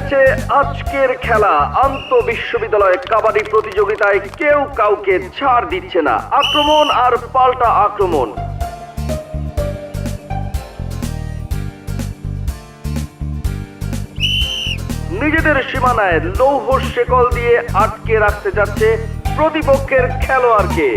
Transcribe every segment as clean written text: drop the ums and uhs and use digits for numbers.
গেছে আজকের খেলা। আন্তঃবিশ্ববিদ্যালয় কাবাডি প্রতিযোগিতায় কেউ কাউকে ছাড় দিচ্ছে না। আক্রমণ আর পাল্টা আক্রমণ। নিজেদের সীমানায় লৌহ শেকল দিয়ে আটকে রাখতে যাচ্ছে প্রতিপক্ষের খেলোয়াড়কে।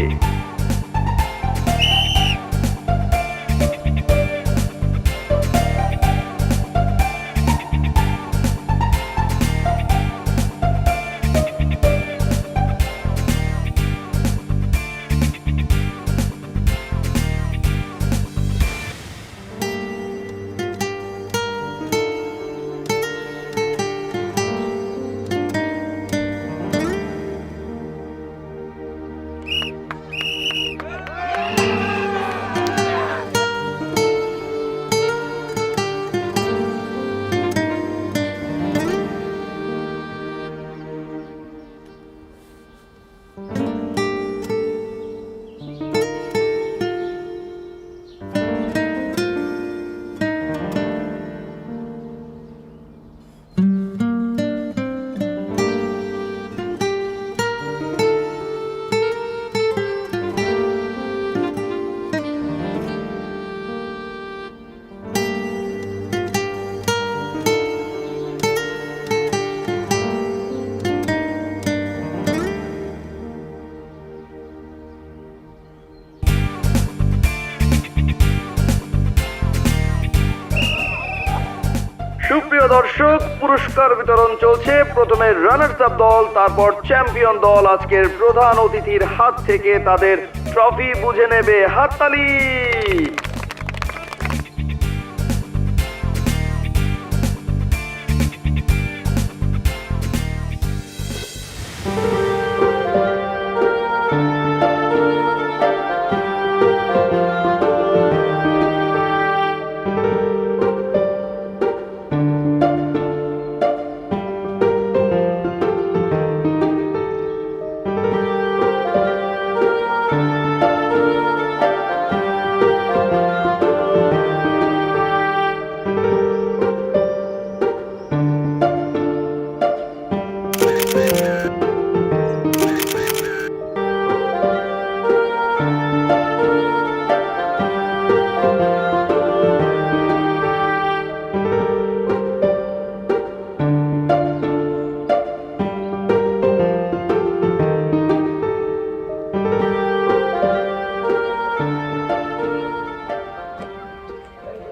সুপ্রিয় দর্শক, পুরস্কার বিতরণ চলছে। প্রথমে রানার্স আপ দল, তারপর চ্যাম্পিয়ন দল আজকের প্রধান অতিথির হাত থেকে তাদের ট্রফি বুঝে নেবে। হাততালি।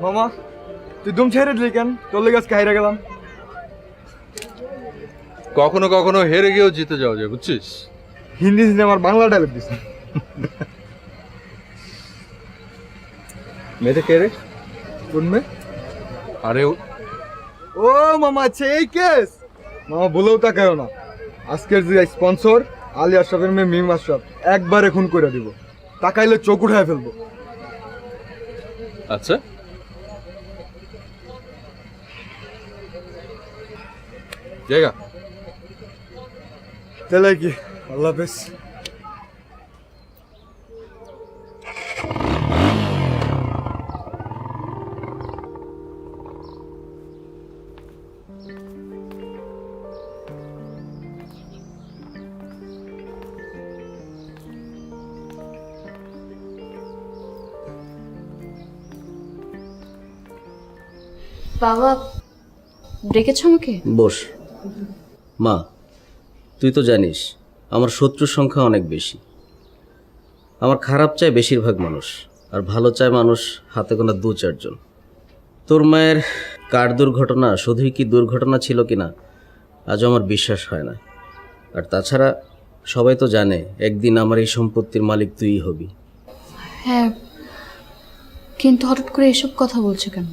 মামা, তুই দম ছেড়ে দিলি কেন? তোর লেগে আজকে হাইরা গেলাম। কখনো কখনো হেরে গিয়েও জিতে যাওয়া যায়, বুঝছিস? হিন্দি সিনেমার বাংলা ডায়লগ দিস। মেয়েটা কে রে? কোন মেয়ে? আরে ও মামা, আচ্ছা এই কেস। মামা বলেও তাকায়ও না। আজকের যে স্পন্সর আলী আশরাফের মেয়ে মিম আশরাফ একবারে খুন করে দিব। তাকাইলে চোখ উঠায় ফেলবো। আচ্ছা, জায়গা তাহলে কি, আল্লাহ হাফেজ। বাবা, ডেকেছ আমাকে? বস। মা, তুই তো জানিস আমার শত্রুর সংখ্যা অনেক বেশি। আমার খারাপ চায় বেশিরভাগ মানুষ, আর ভালো চায় মানুষ হাতে গোনা 2-4 জন। তোর মায়ের কার দুর্ঘটনা শুধুই কি দুর্ঘটনা ছিল কিনা আজও আমার বিশ্বাস হয় না। আর তাছাড়া সবাই তো জানে একদিন আমার এই সম্পত্তির মালিক তুই হবি। হ্যাঁ, কিন্তু হঠাৎ করে এসব কথা বলছো কেন?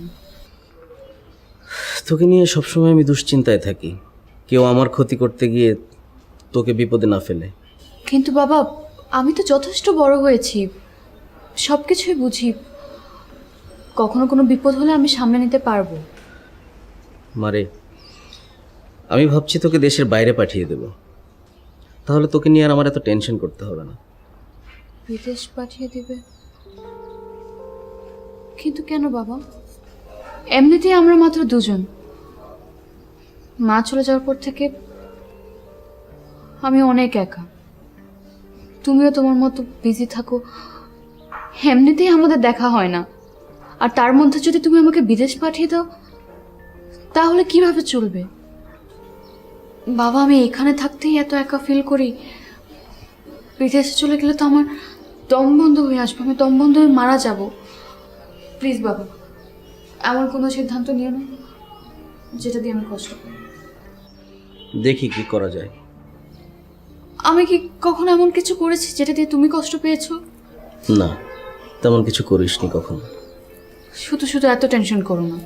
তোকে নিয়ে সবসময় আমি দুশ্চিন্তায় থাকি, কেউ আমার ক্ষতি করতে গিয়ে তোকে বিপদে না ফেলে। কিন্তু বাবা, আমি তো যথেষ্ট বড় হয়েছি, সব কিছুই বুঝি। কখনো কোনো বিপদ হলে আমি সামনে নিতে পারবো। মারে, আমি ভাবছি তোকে দেশের বাইরে পাঠিয়ে দেব, তাহলে তোকে নিয়ে আর আমার এত টেনশন করতে হবে না। বিদেশ পাঠিয়ে দিবে? কিন্তু কেন বাবা? এমনিতেই আমরা মাত্র 2 জন। মা চলে যাওয়ার পর থেকে আমি অনেক একা। তুমিও তোমার মতো বিজি থাকো, এমনিতেই আমাদের দেখা হয় না, আর তার মধ্যে যদি তুমি আমাকে বিদেশ পাঠিয়ে দাও তাহলে কিভাবে চলবে? বাবা, আমি এখানে থাকতেই এত একা ফিল করি, বিদেশে চলে গেলে তো আমার দম বন্ধ হয়ে আসবে, আমি দম বন্ধ হয়ে মারা যাব। প্লিজ বাবা, এমন কোনো সিদ্ধান্ত নিও না যেটা দিয়ে আমি কষ্ট পাই। দেখি কি করা যায়। আমি কি কখনো এমন কিছু করেছি যেটা দিয়ে তুমি কষ্ট পেয়েছো? না, তেমন কিছু করিসনি কখনো। শুধু শুধু এত টেনশন করো না।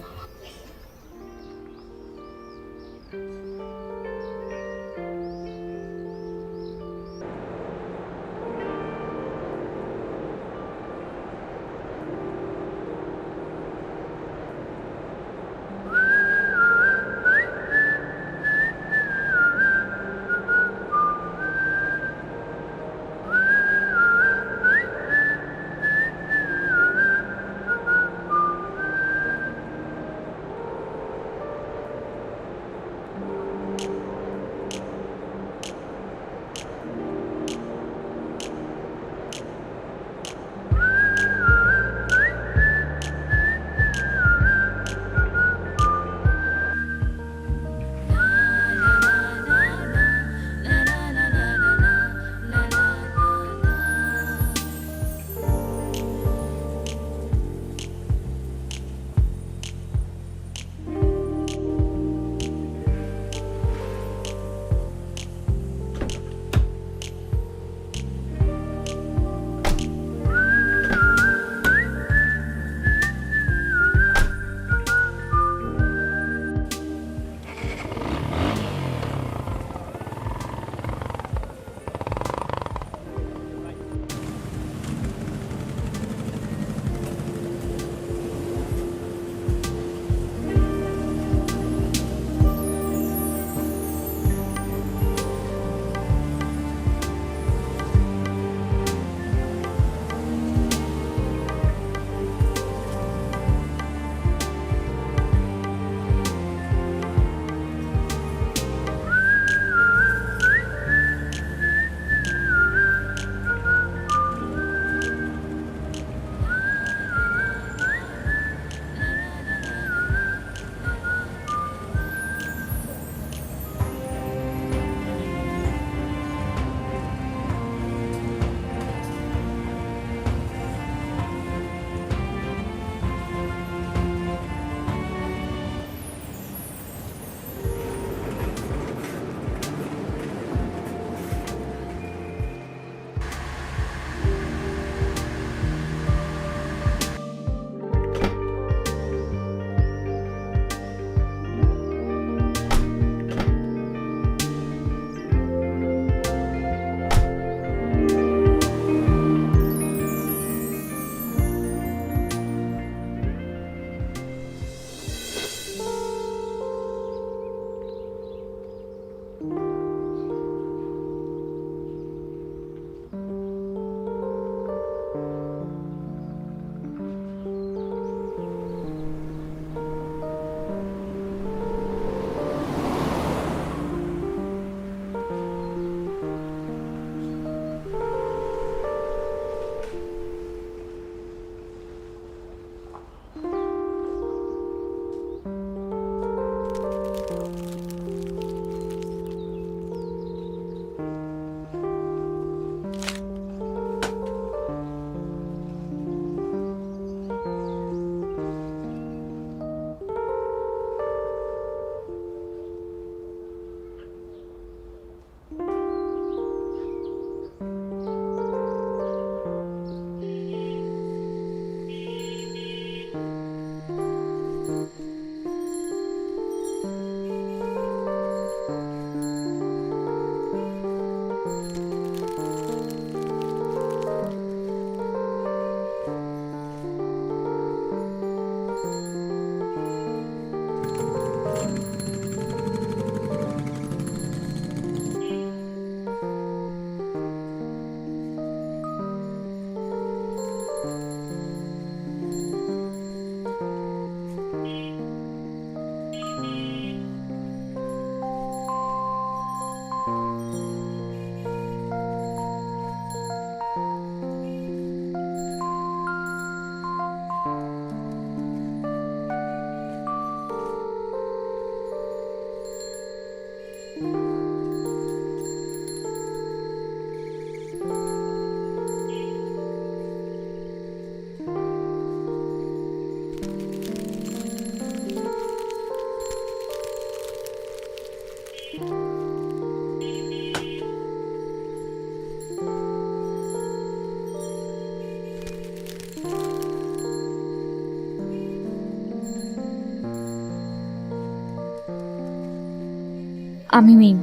আমি মিম,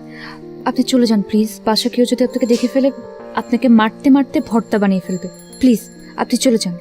আপনি চলে যান প্লিজ। বাসা কেউ যদি আপনাকে দেখে ফেলে আপনাকে মারতে মারতে ভর্তা বানিয়ে ফেলবে। প্লিজ আপনি চলে যান।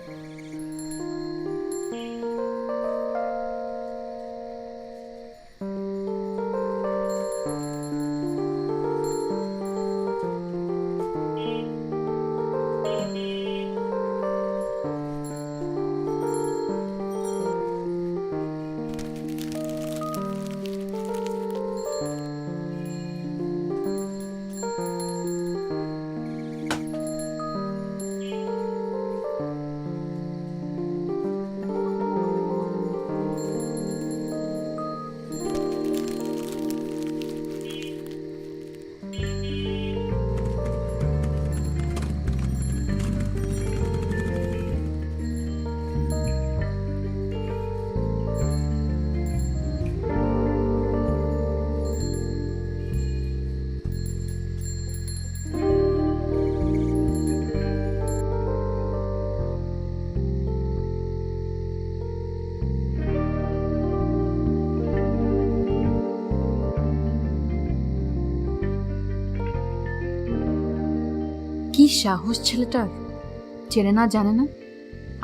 কি সাহস ছেলেটার, চেনে না জানে না,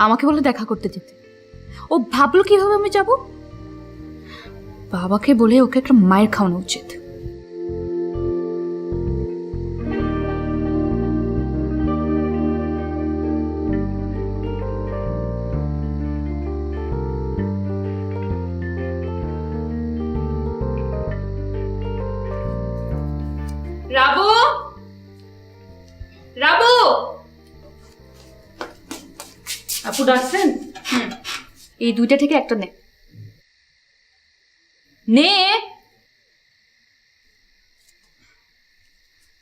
আমাকে বলে দেখা করতে যেতে। ও ভাবলো কিভাবে আমি যাব? বাবাকে বলে ওকে একটা মায়ের খাওয়ানো উচিত। রাবু, রাবু, আপু ডাকছেন? এই দুইটা থেকে একটা নে। নে।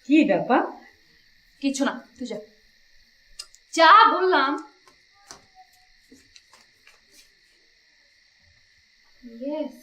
কি ব্যাপার? কিছু না, তুই যা যা বললাম। Yes.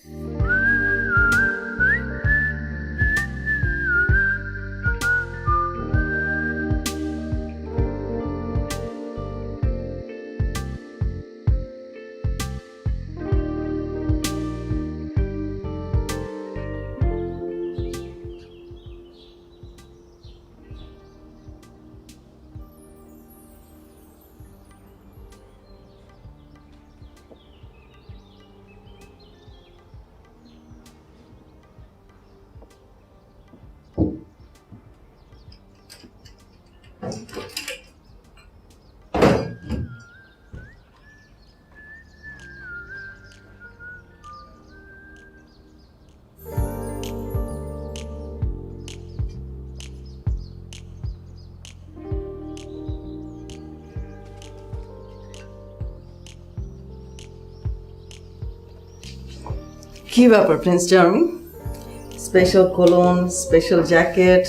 কি ব্যাপার prince charming? Special cologne, special jacket,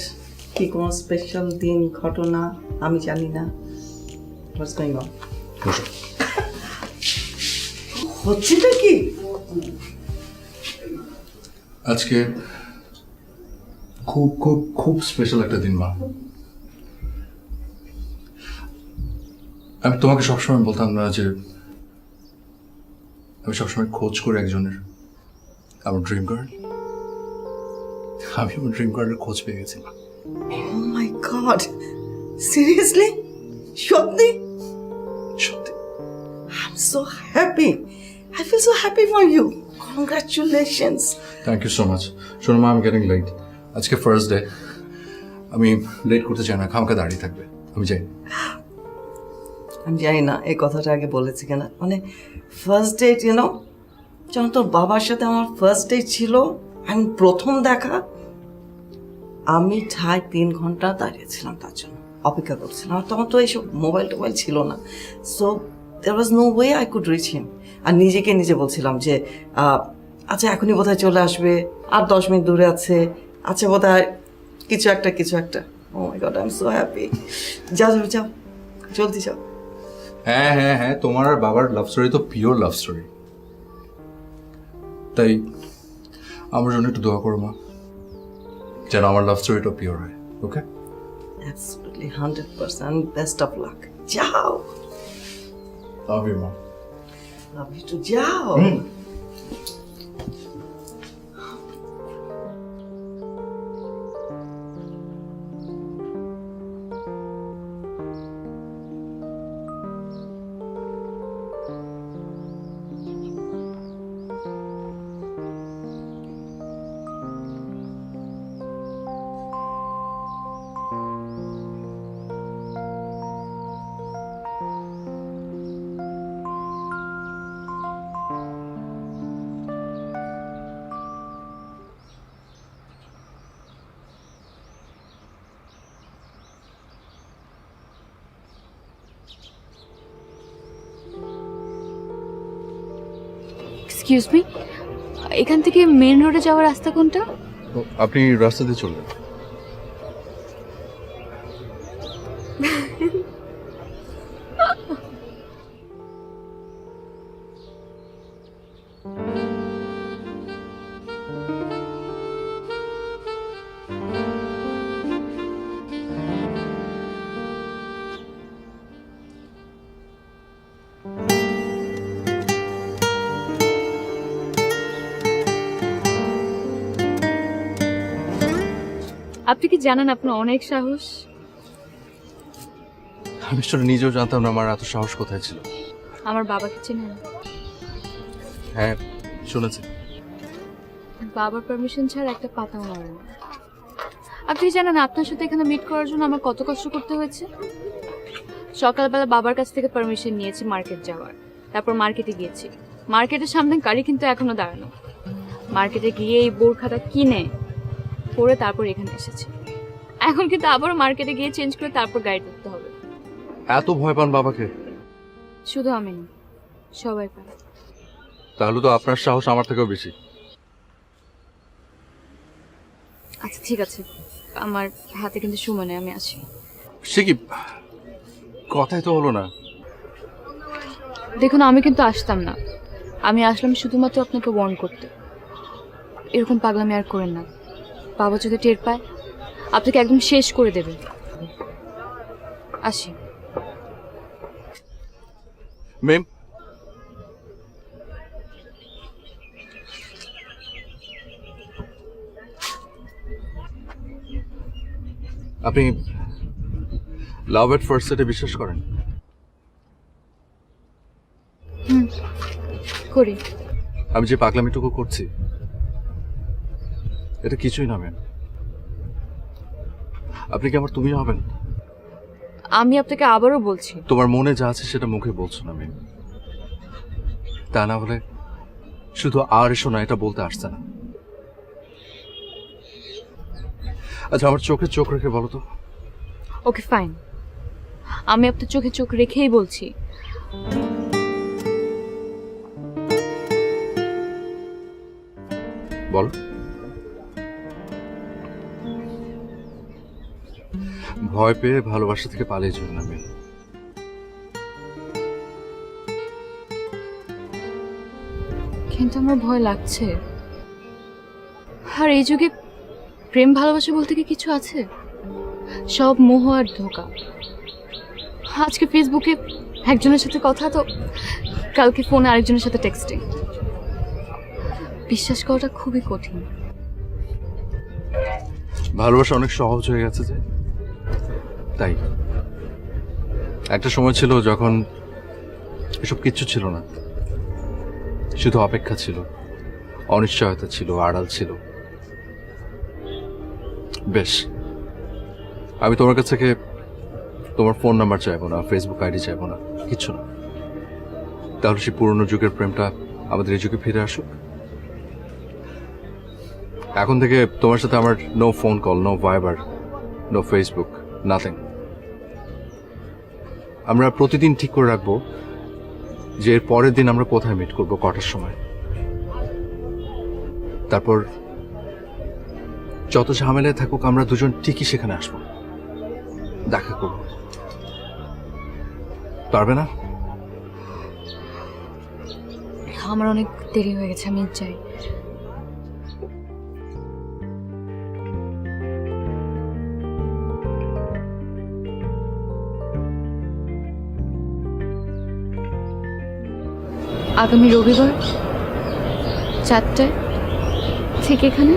কি কোনো স্পেশাল দিন ঘটনা আমি জানি না। What's going on? হচ্ছেটা কি? আজকে খুব খুব খুব স্পেশাল একটা দিন মা। আমি তোমাকে সবসময় বলতাম না যে আমি সবসময় খোঁজ করি একজনের, আমার ড্রিম গার্ল। আমি আমার ড্রিম গার্লের খোঁজ পেয়ে গেছিলাম। Oh my god, seriously? সত্যি? সত্যি। I am so happy, I feel so happy for you. Congratulations. Thank you so much. শোনো মা, আমি গেটিং লেট। আজকে ফার্স্ট ডে, আমি লেট করতে চাই না, খামখা দাঁড়িয়ে থাকবে। আমি যাই। আমি জানি না এই কথাটা আগে বলেছি কিনা, মানে ফার্স্ট ডেট ইউনো, যখন তোর বাবার সাথে আমার ফার্স্ট ডেট ছিল, আমি প্রথম দেখা, আমি 3.5 ঘন্টা দাঁড়িয়েছিলাম তার জন্য, অপেক্ষা করছিলাম। আর তখন তো এইসব মোবাইল টোবাইল ছিল না, so there was no way I could reach him. আর নিজেকে নিজে বলছিলাম যে আচ্ছা এখনই বোধহয় চলে আসবে, আর 10 মিনিট দূরে আছে, আচ্ছা বোধহয় কিছু একটা। Oh my god, I am so happy. যাও যাও, জলদি যাও। হ্যাঁ হ্যাঁ হ্যাঁ, তোমার আর বাবার লাভ স্টোরি তো পিওর লাভ স্টোরি। তাই আমার জন্য একটু দোয়া করো মা, যেন আমার লাভ স্টোরিটা পিওর হয়। Okay? Absolutely 100%. Best of luck. Ciao. Love you মা। Love you too. Ciao. Excuse me, এখান থেকে মেন রোডে যাওয়ার রাস্তা কোনটা? আপনি রাস্তা দিয়ে চলবেন। আপনি কি জানেন আপনার অনেক সাহস? আমি আসলে নিজেও জানতাম না আমার এত সাহস কোথায় ছিল। আমার বাবাকে চেনেন? হ্যাঁ, শুনেছি। বাবার পারমিশন ছাড়া একটা পাতাও মারে না। আপনি কি জানেন আপনার সাথে এখানে মিট করার জন্য আমার কত কষ্ট করতে হয়েছে? সকালবেলা বাবার কাছ থেকে পারমিশন নিয়েছি মার্কেট যাওয়ার, তারপর মার্কেটে গিয়েছি। মার্কেটের সামনে গাড়ি কিন্তু এখনো দাঁড়ানো। মার্কেটে গিয়ে এই বোরখাটা কিনে পরে তারপর এখানে এসেছি। এখন কিন্তু আবারও মার্কেটে গিয়ে চেঞ্জ করে তারপর গাড়ি ধরতে হবে। এত ভয় পান বাবাকে? শুধু আমি না, সবাই পারে। তাহলে তো আপনার সাহস আমার থেকেও বেশি। আচ্ছা ঠিক আছে, আমার হাতে কিন্তু সময় নেই, আমি আসি। সে কি কথাই তো হলো না। দেখুন, আমি কিন্তু আসতাম না। আমি আসলাম শুধুমাত্র আপনাকে ওয়ার্ন করতে। এরকম পাগলামি আর করেন না। বাবা যদি টের পায় আপনাকে একদম শেষ করে দেবে। আসি। মেম, আপনি লাভ এট ফার্স্ট সাইটে বিশ্বাস করেন? করি। আমি যে পাগলামিটুকু করছি এটা কিছুই না ম্যাম। আপনি কি আমার তুমি হবেন? আমি আপনাকে আবারও বলছি, তোমার মনে যা আছে সেটা মুখে বলছো না ম্যাম। তা না হলে শুধু আর এসো না এটা বলতে আসছে না। আচ্ছা, আমার চোখে চোখ রেখে বলো তো। ওকে ফাইন, আমি আপনার চোখে চোখ রেখেই বলছি। বলো। ভয় পেয়ে ভালোবাসা থেকে পালিয়ে যাবে না ম্যাম। কিন্তু আমার ভয় লাগছে। আর এই যুগে প্রেম ভালোবাসা বলতে কি কিছু আছে? সব মোহ আর ধোঁকা। আজকে ফেসবুকে একজনের সাথে কথা, তো কালকে ফোনে আরেকজনের সাথে টেক্সটিং। বিশ্বাস করাটা খুবই কঠিন। ভালোবাসা অনেক সহজ হয়ে গেছে যে, তাই একটা সময় ছিল যখন এসব কিচ্ছু ছিল না, শুধু অপেক্ষা ছিল, অনিশ্চয়তা ছিল, আড়াল ছিল। বেশ, আমি তোমার কাছ থেকে তোমার ফোন নাম্বার চাইবো না, ফেসবুক আইডি চাইবো না, কিচ্ছু না। তাহলে সেই পুরনো যুগের প্রেমটা আমাদের এই যুগে ফিরে আসুক। এখন থেকে তোমার সাথে আমার no phone call, no Viber, no Facebook, nothing. আমরা প্রতিদিন ঠিক করে রাখবো যে এর পরের দিন আমরা কোথায় মিট করব, কটার সময়। তারপর যত ঝামেলায় থাকুক আমরা দুজন ঠিকই সেখানে আসবো, দেখা করব। পারবে না? আমার অনেক দেরি হয়ে গেছে, আমি যাই। আগামী রবিবার 4টায় ঠিক এখানে।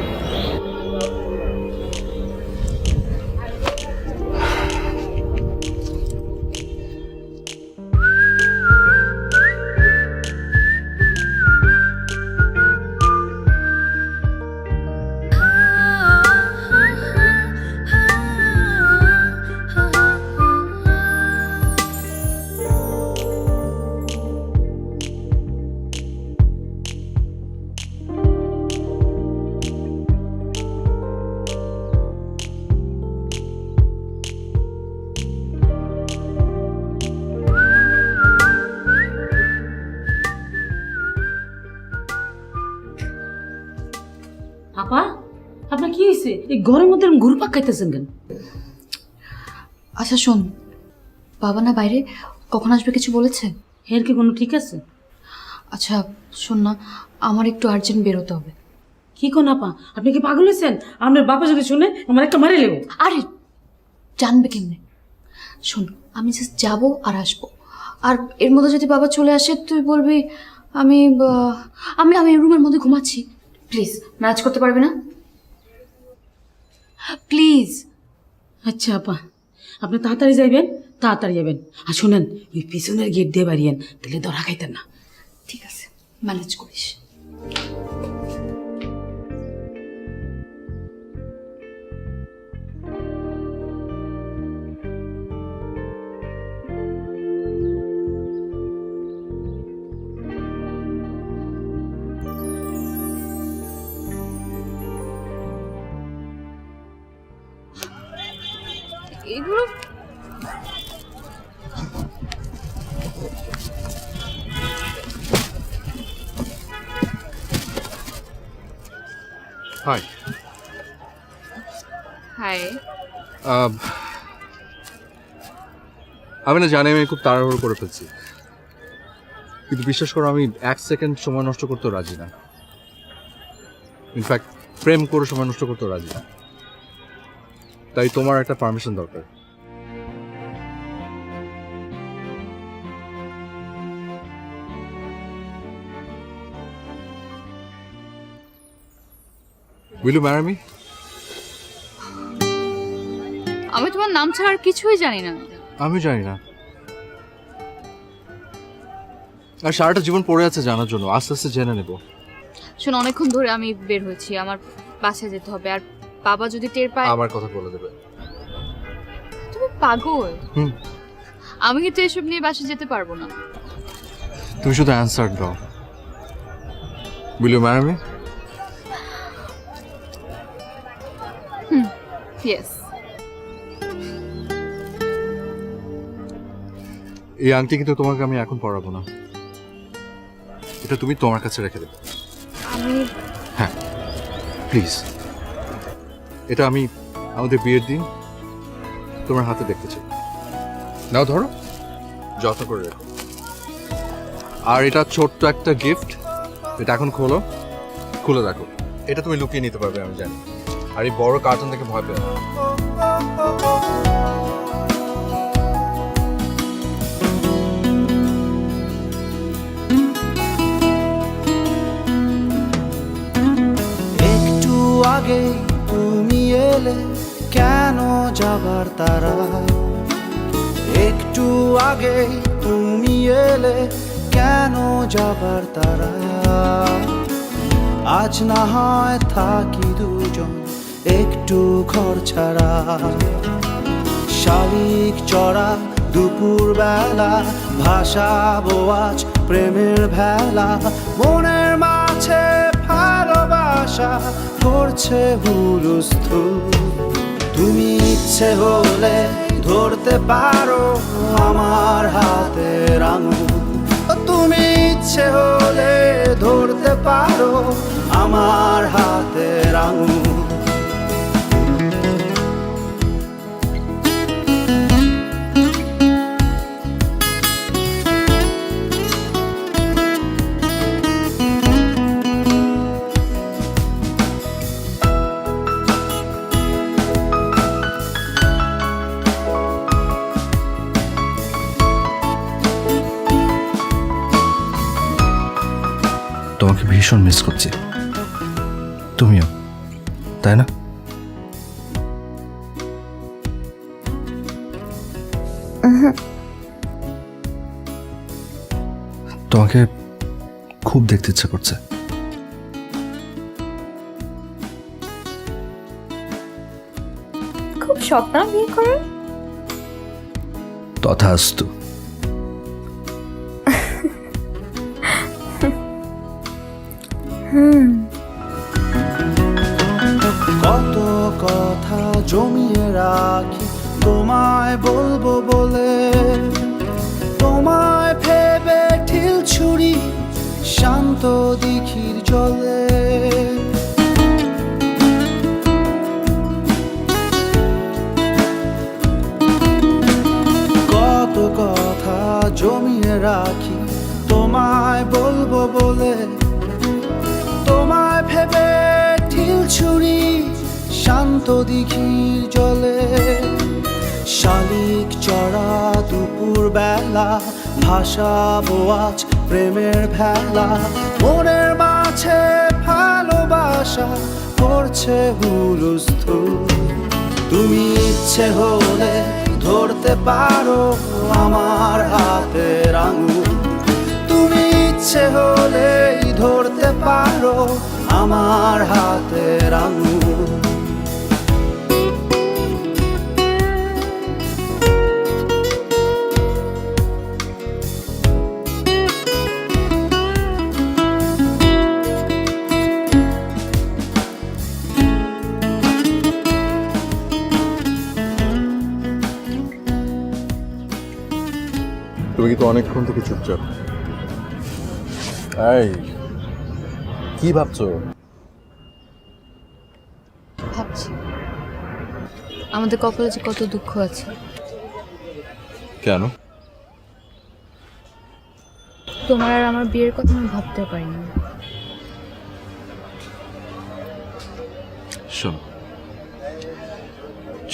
এই ঘরের মধ্যে ঘুরপাক খাইতেছেন কেন? আচ্ছা শোন, বাবা না বাইরে, কখন আসবে কিছু বলেছে? এর কি কোনো ঠিক আছে? আচ্ছা শোন না, আমার একটু আর্জেন্ট বেরোতে হবে। কি কোন আপা, আপনি কি পাগল হয়েছেন? আপনার বাবা যদি শুনে আমার একটা মারে লেব। আরে জানবে কেমনে? শোন, আমি জাস্ট যাবো আর আসবো, আর এর মধ্যে যদি বাবা চলে আসে তুই বলবি আমি আমি আমি রুমের মধ্যে ঘুমাচ্ছি। প্লিজ নাচ করতে পারবি না প্লিজ? আচ্ছা আপা, আপনি তাড়াতাড়ি যাইবেন, তাড়াতাড়ি যাবেন। আর শুনেন, ওই পিছনের গেট দিয়ে বাড়িয়েন, তাহলে ধরা খাইতেন না। ঠিক আছে, ম্যানেজ করিস। এগুলো হাই। হাই। আমি না জানি আমি খুব তাড়াহুড়ো করে ফেলছি, কিন্তু বিশ্বাস করো আমি 1 সেকেন্ড সময় নষ্ট করতেও রাজি না। ইনফ্যাক্ট প্রেম করে সময় নষ্ট করতেও রাজি না। তাই তোমার একটা পারমিশন দরকার। Will you marry me? আমি তোমার নাম ছাড়া আর কিছুই জানি না। আমি জানি না, আর সারাটা জীবন পড়ে আছে জানার জন্য, আস্তে আস্তে জেনে নেব। শোনো, অনেকক্ষণ ধরে আমি বের হয়েছি, আমার বাসায় যেতে হবে, আর বাবা যদি টের পায়। আমার কথা বলে দেবে। তুমি পাগল? হুম। আমি কিন্তু এসব নিয়ে বাসায় যেতে পারবো না। তুমি শুধু অ্যান্সার দাও। Will you marry me? Yes. এই আংটি কিন্তু তোমাকে আমি এখন পরাবো না, এটা তুমি তোমার কাছে রেখে দেবে। আমি হ্যাঁ প্লিজ, এটা আমি আমাদের বিয়ের দিন তোমার হাতে দেখতে চাই। নাও ধরো, যত্ন করে রেখো। আর এটা ছোট্ট একটা গিফট, এটা এখন খোলো, খুলে দেখো। এটা তুমি লুকিয়ে নিতে পারবে আমি জানি, আর এই বড় কার্টুন থেকে ভয় পেও না। একটু আগে তুমি এলে কেন যাবার তারা, একটু আগে তুমি এলে কেন যাবার তারা, আজ না হয় থাকি দুজন একটু ঘর ছাড়া, শালিক চড়া দুপুর বেলা ভাসাবো আজ প্রেমের ভেলা, মনের মাঝে ভালোবাসা করছে হুলস্থুল, তুমি ইচ্ছে হলে ধরতে পারো আমার হাতের আঙুল, তুমি ইচ্ছে হলে ধরতে পারো আমার হাতের আঙুল। তোমাকে ভীষণ মিস করছি, তুমিও তাই না? তোমাকে খুব দেখতে ইচ্ছা করছে। খুব স্বপ্ন বিয়ে করার। তথাস্তু। কত কথা জমিয়ে রাখি তোমায় বলবো বলে, তোমায় ভেবে ঠিল ছুরি শান্ত দিঘির জলে, রাখি তোমায় বলবো বলে, তোমায় ভেবে ঢিল ছুরি শান্ত দিঘির জলে। শালিক চড়া দুপুর বেলা ভাসাবো আজ প্রেমের ভেলা। মনের মাঝে ভালোবাসা করছে হুলস্থুল। তুমি ইচ্ছে হলে ধরতে পারো আমার হাতের আঙুল। তুমি ইচ্ছে হলেই ধরতে পারো আমার হাতের আঙুল। তুমি কিন্তু অনেকক্ষণ থেকে চুপচাপ। এই কি ভাবছো? ভাবছি আমাদের কপালে যে কত দুঃখ আছে। কেন? তোমার আর আমার বিয়ের কথা আমি ভাবতেও পারিনি। শোনো,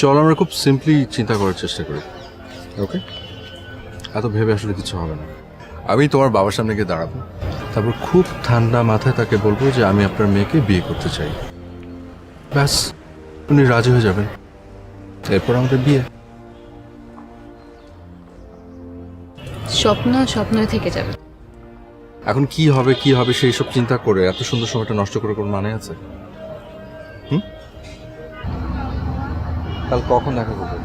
চল আমরা খুব সিম্পলি চিন্তা করার চেষ্টা করি, ওকে? এত ভেবে আসলে কিছু হবে না। আমি তোমার বাবার সামনে গিয়ে দাঁড়াবো, তারপর খুব ঠান্ডা মাথায় তাকে বলবো যে আমি আপনার মেয়েকে বিয়ে করতে চাই। ব্যাস, উনি রাজি হয়ে যাবেন, এরপর আমাদের বিয়ে। স্বপ্ন স্বপ্নই থেকে যাবে। এখন কি হবে সেই সব চিন্তা করে এত সুন্দর সময়টা নষ্ট করে কোনো মানে আছে? কাল কখন দেখা করবে?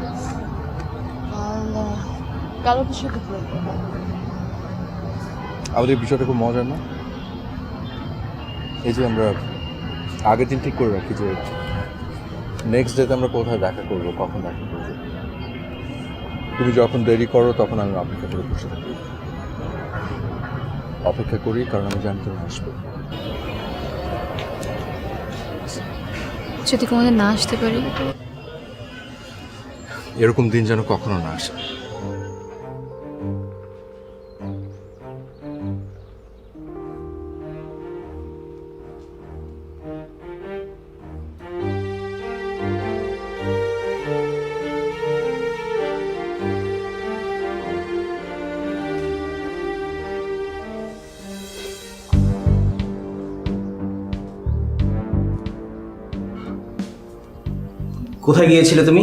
কালো কিছু করবো। আমাদের বিষয়টা খুব মজার না? এই যে আমরা আগের দিন ঠিক করে রাখি যে নেক্সট ডেতে আমরা কোথায় দেখা করব, কখন দেখা করব। তুমি যখন দেরি করো তখন আমি অপেক্ষা করে বসে থাকি। অপেক্ষা করি কারণ আমি জানি তুমি আসবে। যদি কোনোদিন না আসতে পারি? এরকম দিন যেন কখনো না আসে। কোথায় গিয়েছিলে তুমি?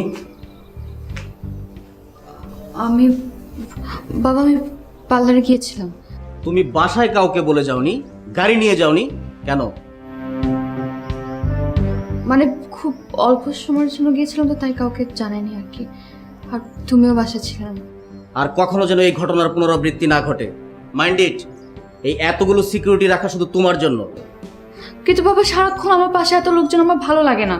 বাবা আমি পার্লারে গিয়েছিলাম। তুমি বাসায় কাউকে বলে যাওনি, গাড়ি নিয়ে যাওনি কেন? মানে খুব অল্প সময়ের জন্য গিয়েছিলাম তো, তাই কাউকে জানাইনি আর কি। আর তুমিও বাসা ছিলাম। আর কখনো যেন এই ঘটনার পুনরাবৃত্তি না ঘটে, মাইন্ড ইট। এই এতগুলো সিকিউরিটি রাখা শুধু তোমার জন্য। কিন্তু বাবা সারাক্ষণ আমার পাশে এত লোকজন আমার ভালো লাগে না।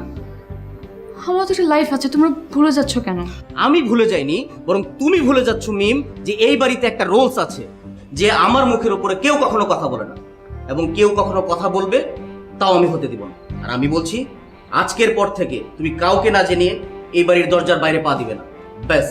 আমার তো একটা লাইফ আছে, তোমরা ভুলে যাচ্ছ কেন? আমি ভুলে যাইনি, বরং তুমি ভুলে যাচ্ছ মিম, যে এই বাড়িতে একটা রুলস আছে যে আমার মুখের উপরে কেউ কখনো কথা বলে না, এবং কেউ কখনো কথা বলবে তাও আমি হতে দিব না। আর আমি বলছি, আজকের পর থেকে তুমি কাউকে না জানিয়ে এই বাড়ির দরজার বাইরে পা দিবে না, ব্যাস।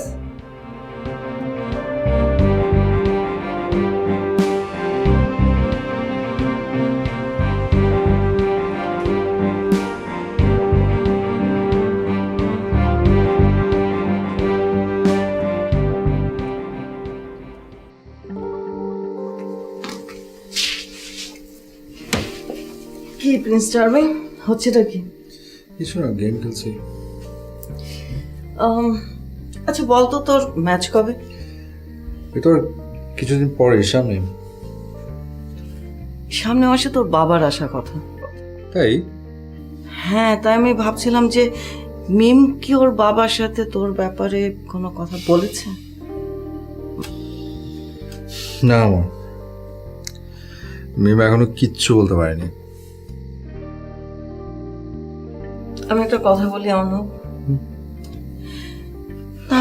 কি প্রিন্স ডার্লিং, হচ্ছেটা কি? কিছু না, গেম খেলছি। আচ্ছা বলতো তোর ম্যাচ কবে? এটা কিছুদিন পরে, সামনে। সামনে মাসে তোর বাবার আসা কথা। তাই? হ্যাঁ, তাই আমি ভাবছিলাম যে মিম কি ওর বাবার সাথে তোর ব্যাপারে কোনো কথা বলেছে? না, আমার মিম এখনো কিচ্ছু বলতে পারেনি। আমি একটা কথা বলি অর্ণব,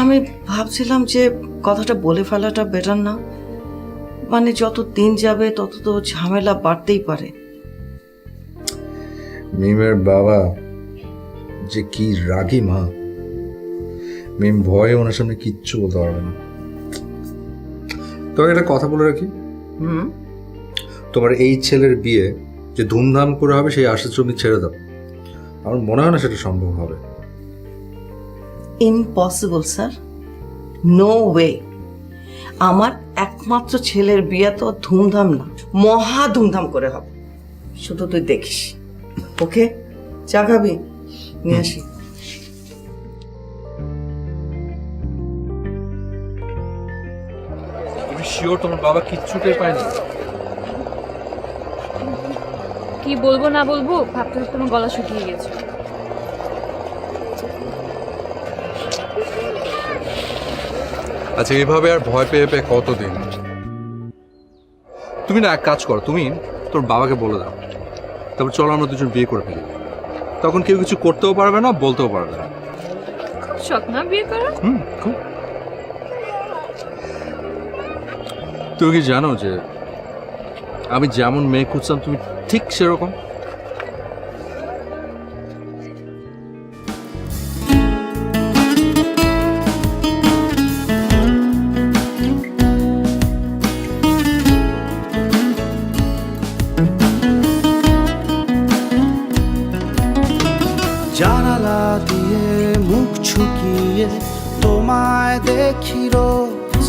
আমি ভাবছিলাম যে কথাটা বলে ফেলাটা বেটার না? মানে যত দিন যাবে তত তো ঝামেলা বাড়তেই পারে। মিমের বাবা যে কি রাগী মা, মিম ভয়ে ওনার সামনে কিচ্ছু বলতে পারবে না। তোকে একটা কথা বলে রাখি, হুম, তোমার এই ছেলের বিয়ে যে ধুমধাম করে হবে সেই আশা তুমি ছেড়ে দাও। আমার মনে হয় না সেটা সম্ভব হবে। Impossible sir, no way. আমার একমাত্র ছেলের বিয়ে তো ধুমধাম না, মহা ধুমধাম করে হবে, শুধু তুই দেখিস। ওকে, চা খাবি? নিয়ে আসি। তুমি শিওর তোমার বাবা কিচ্ছুটাই পায়নি? কি বলবো না বলবো ভাবতে ভাবতে তোমার গলা শুকিয়ে গেছে। আচ্ছা, এইভাবে আর ভয় পেয়ে পেয়ে কতদিন? তুমি না এক কাজ করো, তুমি তোর বাবাকে বলে দাও, তারপর চলো আমরা দুজন বিয়ে করে ফেলি। তখন কেউ কিছু করতেও পারবে না, বলতেও পারবে না। শখ না বিয়ে করা? খুব। তুমি কি জানো যে আমি যেমন মেয়ে খুঁজতাম তুমি ঠিক সেরকম? জানালা দিয়ে মুখ ছুকিয়ে তোমায় দেখি রোজ,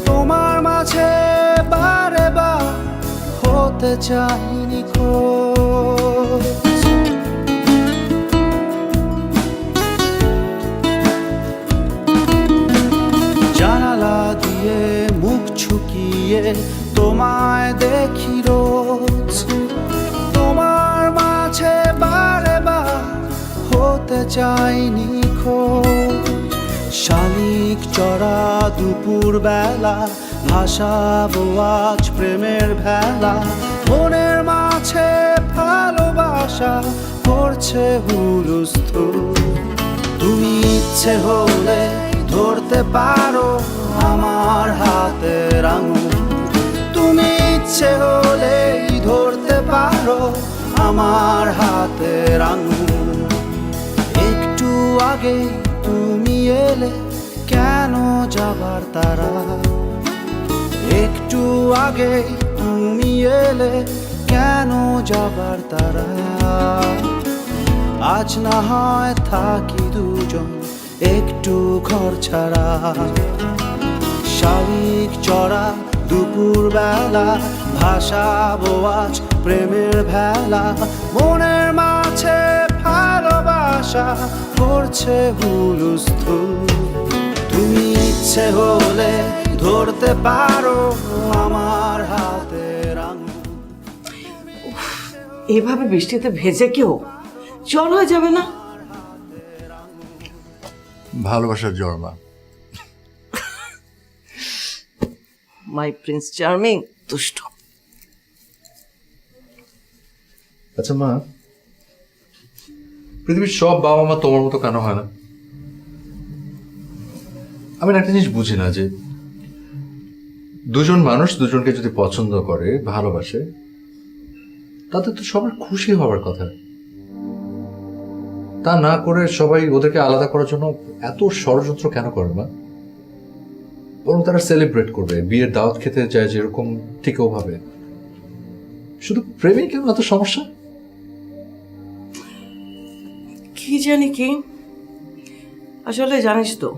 তোমার মাঝে বারে বার হতে চাইনি খোঁজ। জানালা দিয়ে মুখ ছুকিয়ে তোমায় দেখি রোজ, তোমার মাঝে বারে বার হতে চাইনি খোঁজ। শালিক চড়া দুপুর বেলা ভাসাবো আজ প্রেমের ভেলা, মনের মাঝে ভালোবাসা করছে হুলস্থুল। তুমি ইচ্ছে হলে ধরতে পারো আমার হাতের আঙুল, তুমি ইচ্ছে হলে ধরতে পারো আমার হাতের আঙুল। একটু আগে তুমি এলে কেন যাবার তারা, একটু আগে তুমি এলে কেন যাবার তারা। আজ না হয় থাকি দুজন একটু ঘর ছাড়া, শালিক চড়া দুপুর বেলা ভাসাবো আজ প্রেমের ভেলা, মনের মাঝে ভালোবাসা করছে হুলস্থুল। তুমি ইচ্ছে হলে ধরতে পারো আমার হাতের আঙুল। এভাবে বৃষ্টিতে ভেজে কেউ জ্বর হয়ে যাবে না? ভালোবাসার জন্মা। মাই প্রিন্স চার্মিং, দুষ্ট। আচ্ছা মা, পৃথিবীর সব বাবা মা তোমার মতো কেন হয় না? আমি না একটা জিনিস বুঝি না, যে দুজন মানুষ দুজনকে যদি পছন্দ করে, ভালোবাসে, তাদের তো সবার খুশি হওয়ার কথা। তা না করে সবাই ওদেরকে আলাদা করার জন্য এত ষড়যন্ত্র কেন করে মা? বরং তারা সেলিব্রেট করবে, বিয়ের দাওয়াত খেতে যায় যেরকম ঠিক ওভাবে। শুধু প্রেমে কেন এত সমস্যা? কি জানি কি, আসলে জানিস তো,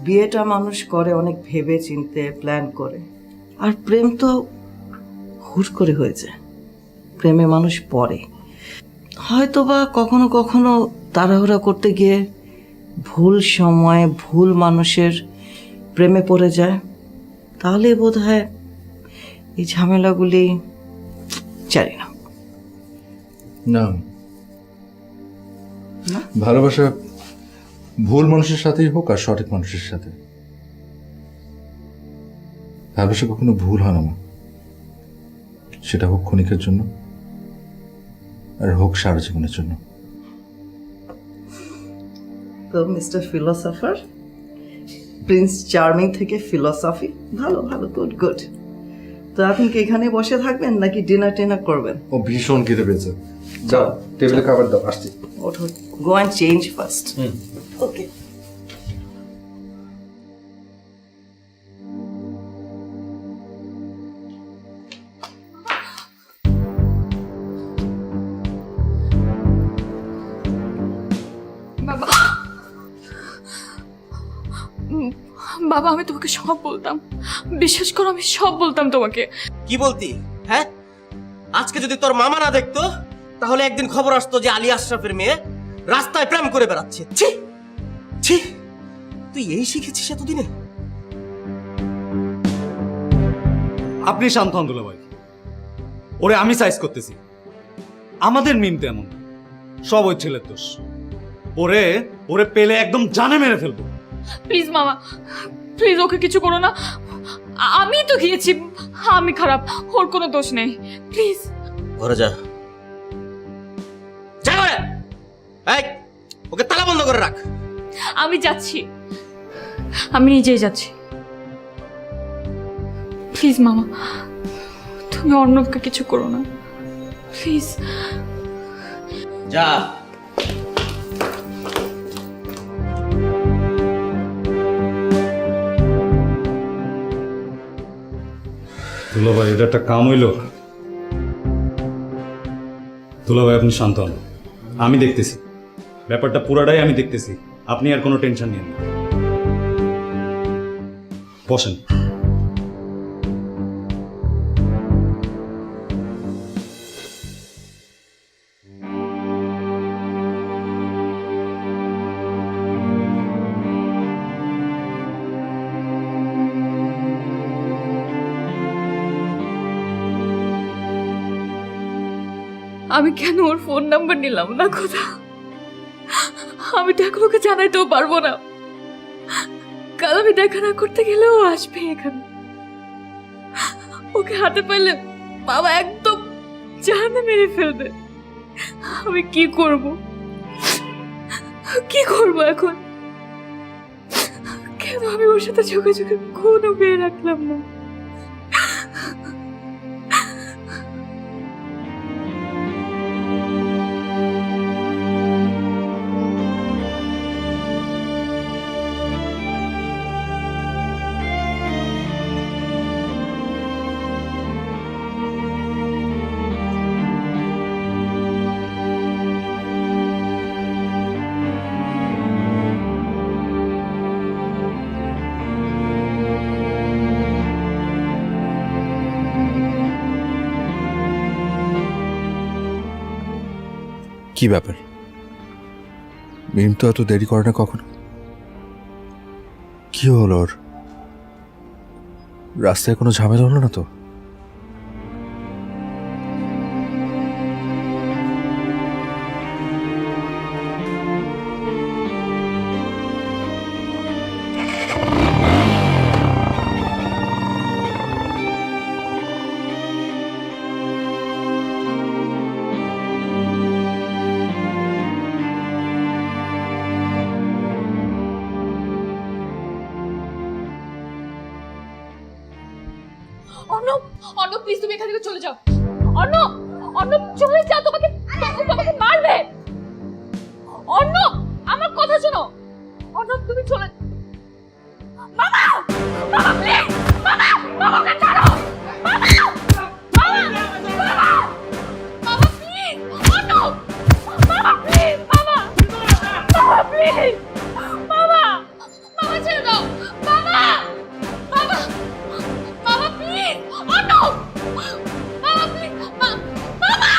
বিয়েটা মানুষ করে অনেক ভেবে চিনতে, প্ল্যান করে। আর প্রেম তো হুট করে হয়েছে। প্রেমে মানুষ পড়ে, হয়তো বা কখনো কখনো তাড়াহুড়া করতে গিয়ে ভুল সময়ে ভুল মানুষের প্রেমে পড়ে যায়। তাহলে বোধ হয় এই ঝামেলাগুলি, জানি না। না, ভালোবাসা ভুল মানুষের সাথেই হোক আর সঠিক মানুষের সাথে, ভালোবাসা কখনো ভুল হয় না মা। সেটা হোক ক্ষণিকের জন্য আর হোক সারা জীবনের জন্য। তো মিস্টার ফিলোসফার, প্রিন্স চার্মিং থেকে ফিলোসফি, ভালো ভালো, গুড গুড। তো আপনি কি এখানে বসে থাকবেন নাকি ডিনার টিনার করবেন? ও ভীষণ খিদে পেয়েছে, যাও টেবিলে খাবার দাও, আসছি। ওঠো, গো অ্যান্ড চেঞ্জ ফার্স্ট। ওকে। বাবা আমি তোমাকে সব বলতাম, বিশ্বাস করো আমি সব বলতাম তোমাকে। কি বলতি? হ্যাঁ, আজকে যদি তোর মামা না দেখতো তাহলে একদিন খবর আসতো যে আলী আশরাফের মেয়ে রাস্তায় প্রেম করে বেড়াচ্ছে। ছি ছি, তুই এই শিখেছিস এতদিনে? আপনি শান্ত হন দুলাভাই, ওরে আমি সাইজ করতেছি। আমাদের মিম তো এমন, সব ওই ছেলের দোষ। ওরে ওরে পেলে একদম জানে মেরে ফেলবো। প্লিজ মামা, প্লিজ ওকে কিছু করো না। আমি তো গিয়েছি, আমি খারাপ, ওর কোনো দোষ নেই। প্লিজ ঘরে যা, যা ঘরে। এই, ওকে তালা বন্ধ করে রাখ। আমি যাচ্ছি, আমি নিজেই যাচ্ছি। প্লিজ মামা, তুমি অর্ণবকে কিছু করো না প্লিজ। যা। দুলাভাই, এটা একটা কাম হইল? দুলাভাই আপনি শান্ত হন, আমি দেখতেছি ব্যাপারটা পুরাটাই আমি দেখতেছি। আপনি আর কোনো টেনশন নিন না, বসেন। আমি কেন ওর ফোন নাম্বার নিলাম না? কথা আমি তো এখন ওকে জানাইতেও পারবো না। কাল আমি দেখা না করতে গেলেও আসবে এখানে। ওকে হাতে পাইলে বাবা একদম জানে মেরে ফেলবে। আমি কি করব, কি করব এখন? কেন আমি ওর সাথে যোগাযোগের কোনো পেয়ে রাখলাম না? কি ব্যাপার? মিম তো এত দেরি করে না কখনো। কি হলো ওর? রাস্তায় কোনো ঝামেলা হলো না তো? অর্ণব, অর্ণব প্লিজ তুমি এখান থেকে চলে যাও। অর্ণব, অর্ণব চলে যাও, তোমাকে তোমাকে মারবে। অর্ণব আমার কথা শোনো। অর্ণব তুমি চলে। মামা, মামা প্লিজ, মামা, মামাকে ছাড়ো। মামা, মামা, মামা, মামা প্লিজ। অর্ণব, মামা প্লিজ, মামা, মামা প্লিজ, মামা, মামা ছেড়ে দাও। মামা, মামা, মামা প্লিজ। অর্ণব, মামা প্লিজ, মামা, মামা।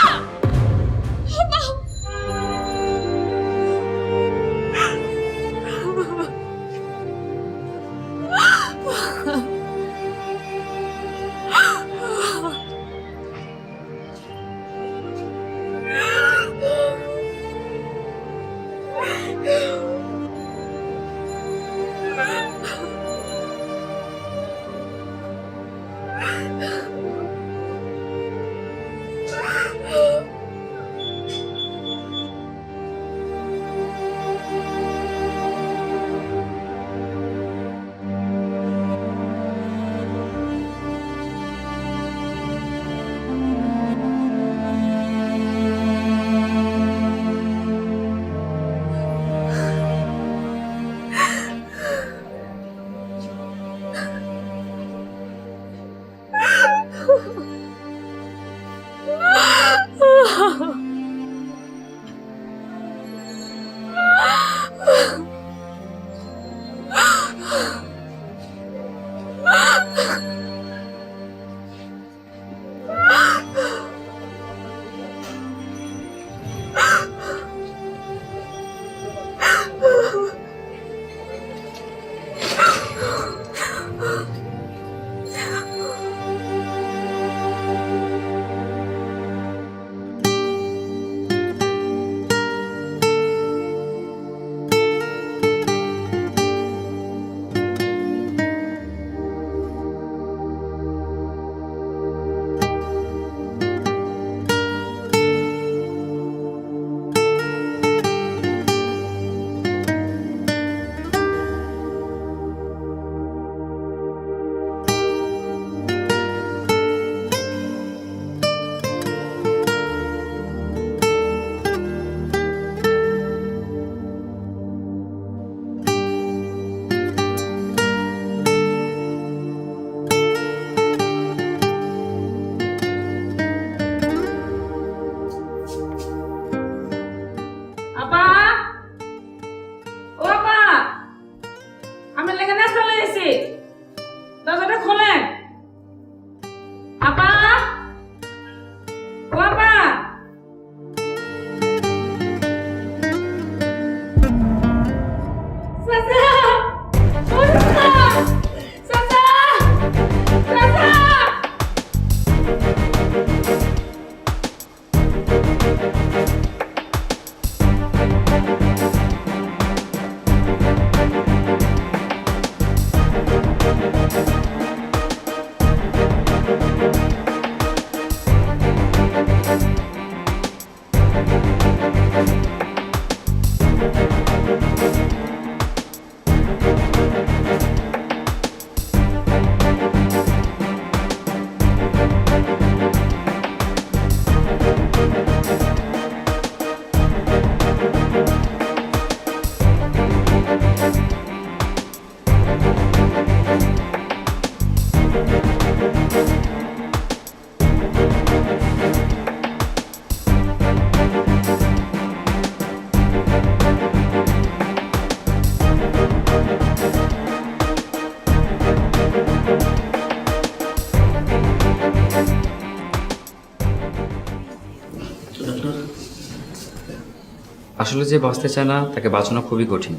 আসলে যে বাঁচতে চায় না তাকে বাঁচানো খুবই কঠিন।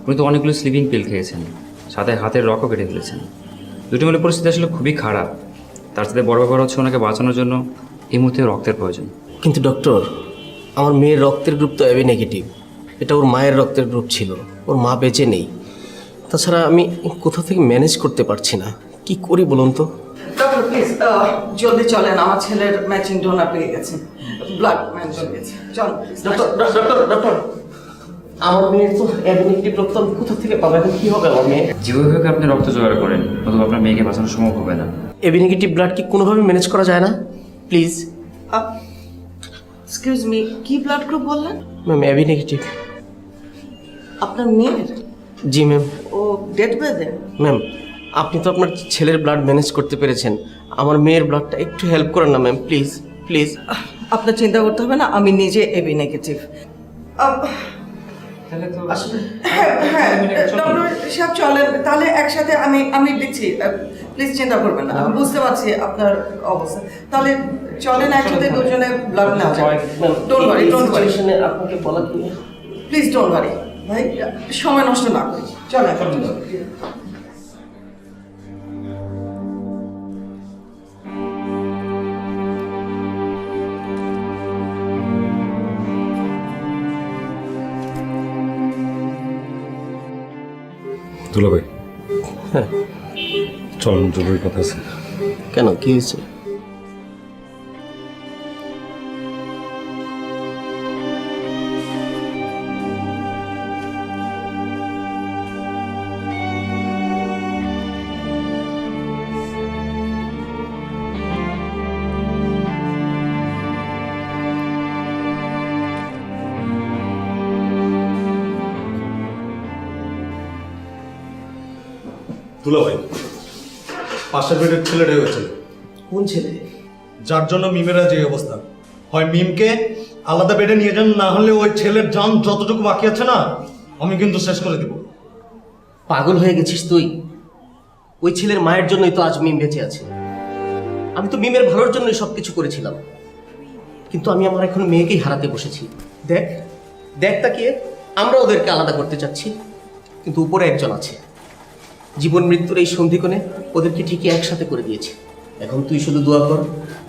উনি তো অনেকগুলো স্লিপিং পিল খেয়েছেন, সাথে হাতের রকও কেটে ফেলেছেন। দুটি মিলে পরিস্থিতি আসলে খুবই খারাপ। তার সাথে বড় ব্যাপার হচ্ছে ওনাকে বাঁচানোর জন্য এই মুহূর্তে রক্তের প্রয়োজন। কিন্তু ডক্টর, আমার মেয়ের রক্তের গ্রুপ তো এবি নেগেটিভ। এটা ওর মায়ের রক্তের গ্রুপ ছিল, ওর মা বেঁচে নেই। তাছাড়া আমি কোথা থেকে ম্যানেজ করতে পারছি না, কি করি বলুন তো? ডক্টর প্লিজ জলদি চলেন, আমার ছেলের ম্যাচিং ডোনার পেয়ে গেছে, ব্লাড ম্যাচ হয়ে গেছে। চল ডক্টর, আমার মেয়ের তো এবি নেগেটিভ রক্ত আমি কোথা থেকে পাবো? এখন কি হবে আমার মেয়ে? যেভাবে হোক আপনি রক্ত জোগাড় করেন, অথবা আপনার মেয়েকে বাঁচানো সম্ভব হবে না। এবি নেগেটিভ ব্লাড কি কোনোভাবে ম্যানেজ করা যায় না? প্লিজ এক্সকিউজ মি, কি ব্লাড গ্রুপ বললেন? Ma'am AB negative. আপনার মেয়ের? জি ম্যাম। ও ডেট বেঁধে? ম্যাম, আপনি তো আপনার ছেলের ব্লাড ম্যানেজ করতে পেরেছেন, আমার মেয়ের ব্লাডটা একটু হেল্প করেন না ম্যাম, প্লিজ প্লিজ। আপনার চিন্তা করতে হবে না, আমি নিজে এবি নেগেটিভ। হ্যাঁ হ্যাঁ ডক্টর সাহেব চলেন, তাহলে একসাথে আমি দিচ্ছি, প্লিজ চিন্তা করবেন না, আমি বুঝতে পারছি আপনার অবস্থা। তাহলে চলেন একসাথে দুজনে ব্লাড নেওয়া যায়। ডোন্ট ওয়ারি, ডোন্ট ওয়ারি, আপনাকে বলা কি? প্লিজ ডোন্ট ওয়ারি ভাই, সময় নষ্ট না করি, চলেন। দুলাভাই, হ্যাঁ চল, জরুরি কথা আছে। কেন, কি হয়েছে? দুলাভাই, পাশের বেডের ছেলেটা হয়েছে। কোন ছেলে? যার জন্য মিমেরা যে অবস্থা, হয় মিমকে আলাদা বেডে নিয়ে যান, না হলে ওই ছেলের জান যতটুকু বাকি আছে না, আমি কিন্তু শেষ করে দেব। পাগল হয়ে গেছিস তুই? ওই ছেলের মায়ের জন্যই তো আজ মিম বেঁচে আছে। আমি তো মিমের ভালোর জন্যই সবকিছু করেছিলাম, কিন্তু আমি আমার এখন মেয়েকেই হারাতে বসেছি। দেখ দেখ তাকিয়ে, আমরা ওদেরকে আলাদা করতে চাচ্ছি, কিন্তু উপরে একজন আছে, জীবন মৃত্যুর এই সন্ধিক্ষণে ওদেরকে ঠিকই একসাথে করে দিয়েছে। এখন তুই শুধু দোয়া কর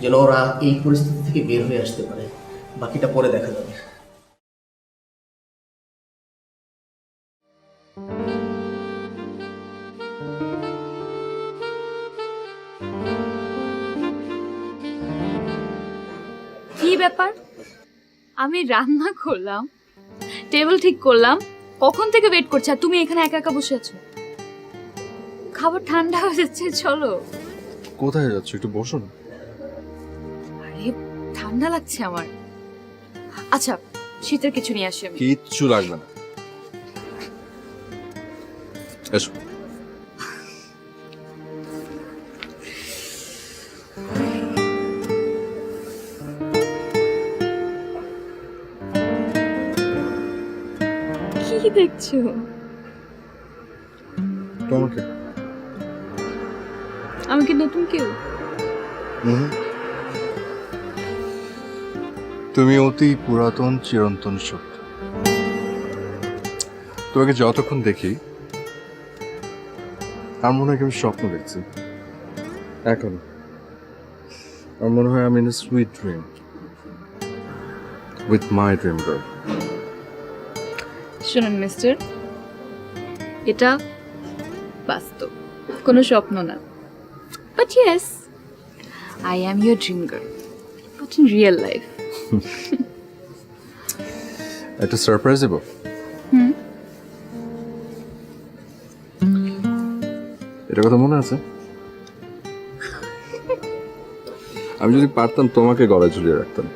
যেন ওরা এই পরিস্থিতি থেকে বের হয়ে আসতে পারে, বাকিটা পরে দেখা যাবে। কি ব্যাপার? আমি রান্না করলাম, টেবিল ঠিক করলাম, কখন থেকে ওয়েট করছি, আর তুমি এখানে একা একা বসে আছো? খাবার ঠান্ডা হয়ে যাচ্ছে, চলো। কোথায় যাচ্ছ? একটু বসো না। আরে ঠান্ডা লাগছে আমার। আচ্ছা, শীতের কিছু নিয়ে আসি আমি। কিচ্ছু লাগবে না, এসো। কি দেখছো? তোমাকে। আমি কি নতুন কেউ? তুমি অতি পুরাতন চিরন্তন সত্য। তোমাকে যতক্ষণ দেখি আমার মনে হয় আমি স্বপ্ন দেখছি। এখন আমার মনে হয় আমি in a sweet dream with my dream girl. শুনুন মিস্টার, এটা বাস্তব, কোনো স্বপ্ন না। But yes, I am your dream girl, but in real life. একটা সারপ্রাইজ দেবো। এটা কথা মনে আছে? আমি যদি পারতাম তোমাকে গলায় ঝুলিয়ে রাখতাম।